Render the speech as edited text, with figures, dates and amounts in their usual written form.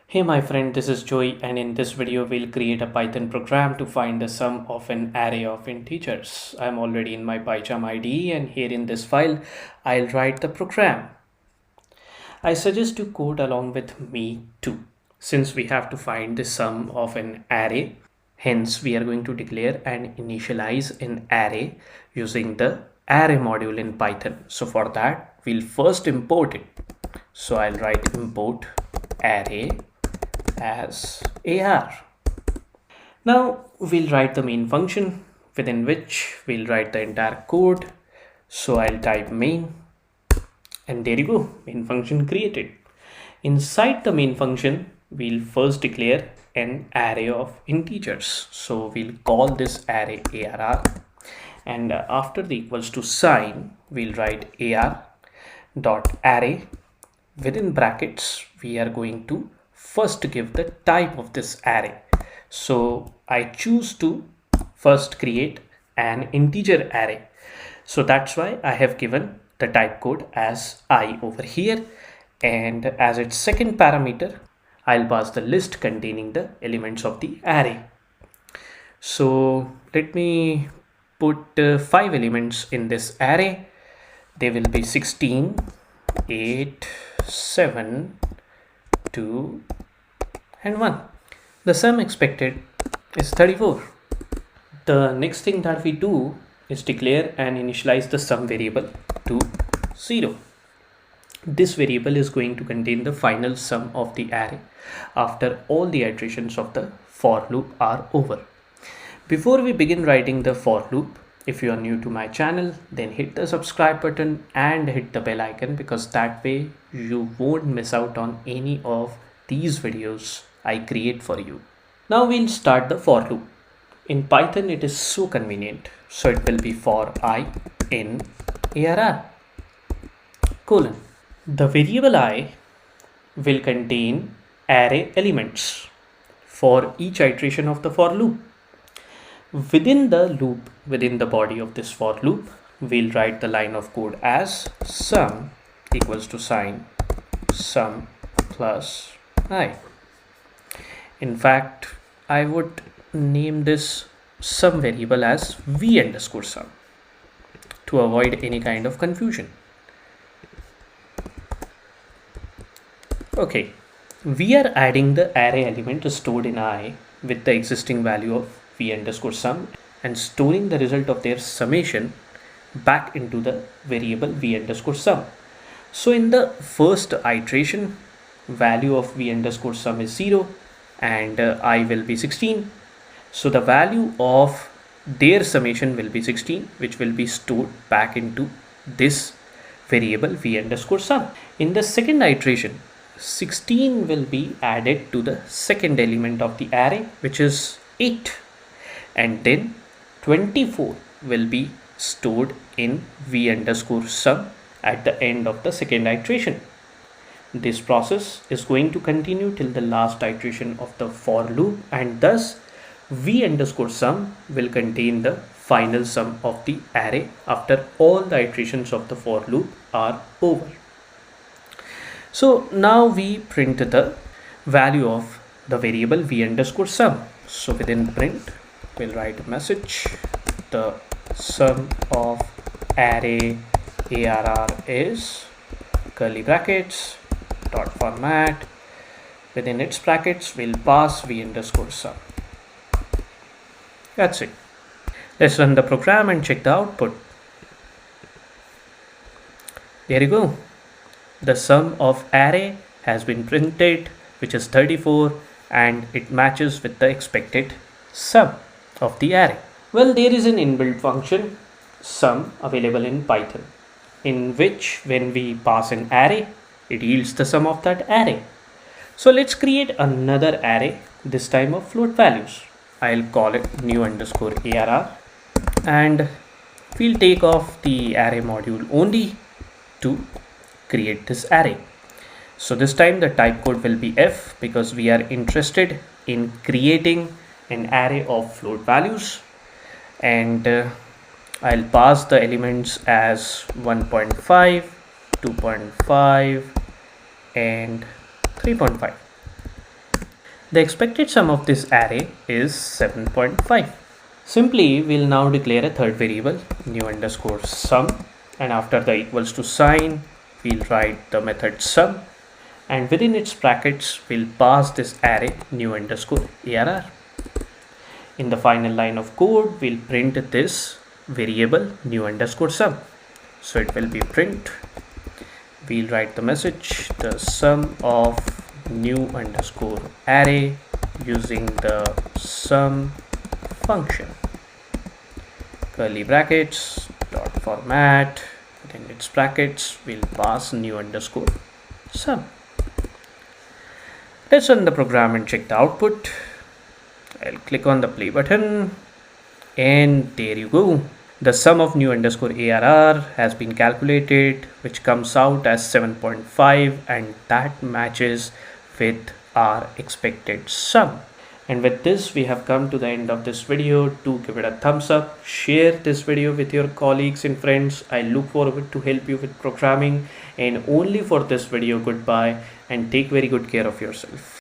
Hey my friend, this is Joey, and in this video we'll create a Python program to find the sum of an array of integers. I'm already in my PyCharm IDE, and here in this file I'll write the program. I suggest you code along with me too, since we have to find the sum of an array. Hence we are going to declare and initialize an array using the array module in Python. So for that we'll first import it. So I'll write import array as AR. Now we'll write the main function within which we'll write the entire code. So I'll type main, and there you go, main function created. Inside the main function, we'll first declare an array of integers. So we'll call this array ARR, and after the equals to sign, we'll write AR dot array. Within brackets, we are going to first give the type of this array. So I choose to first create an integer array. So that's why I have given the type code as I over here, and as its second parameter I'll pass the list containing the elements of the array. So let me put 5 elements in this array. They will be 16, 8, 7, 2 and 1. The sum expected is 34. The next thing that we do is declare and initialize the sum variable to 0. This variable is going to contain the final sum of the array after all the iterations of the for loop are over. Before we begin writing the for loop, if you are new to my channel, then hit the subscribe button and hit the bell icon, because that way you won't miss out on any of these videos I create for you. Now we'll start the for loop. In Python it is so convenient. So it will be for I in ARR colon. The variable I will contain array elements for each iteration of the for loop. Within the loop, within the body of this for loop, we'll write the line of code as sum equals to sign sum plus I. In fact, I would name this sum variable as v underscore sum to avoid any kind of confusion. Okay, we are adding the array element stored in I with the existing value of v underscore sum and storing the result of their summation back into the variable v underscore sum. So in the first iteration, value of v underscore sum is 0 and I will be 16. So the value of their summation will be 16, which will be stored back into this variable v underscore sum. In the second iteration, 16 will be added to the second element of the array, which is 8, and then 24 will be stored in v underscore sum at the end of the second iteration. This process is going to continue till the last iteration of the for loop, and thus v underscore sum will contain the final sum of the array after all the iterations of the for loop are over. So now we print the value of the variable v underscore sum. So within print, we'll write a message: the sum of array ARR is curly brackets dot format. Within its brackets, we'll pass v underscore sum. That's it. Let's run the program and check the output. There you go. The sum of array has been printed, which is 34, and it matches with the expected sum of the array. Well, there is an inbuilt function sum available in Python, in which when we pass an array, it yields the sum of that array. So let's create another array, this time of float values. I'll call it new underscore ARR, and we'll take off the array module only to create this array. So this time the type code will be F, because we are interested in creating an array of float values, and I'll pass the elements as 1.5, 2.5 and 3.5. The expected sum of this array is 7.5. Simply, we'll now declare a third variable, new underscore sum, and after the equals to sign, we'll write the method sum, and within its brackets, we'll pass this array new underscore arr. In the final line of code, we'll print this variable new underscore sum. So it will be print. We'll write the message, the sum of new underscore array using the sum function. Curly brackets, dot format, within its brackets, we'll pass new underscore sum. Let's run the program and check the output. I'll click on the play button, and there you go. The sum of new underscore arr has been calculated, which comes out as 7.5, and that matches with our expected sum. And with this, we have come to the end of this video. Do give it a thumbs up, share this video with your colleagues and friends. I look forward to help you with programming. And only for this video, goodbye, and take very good care of yourself.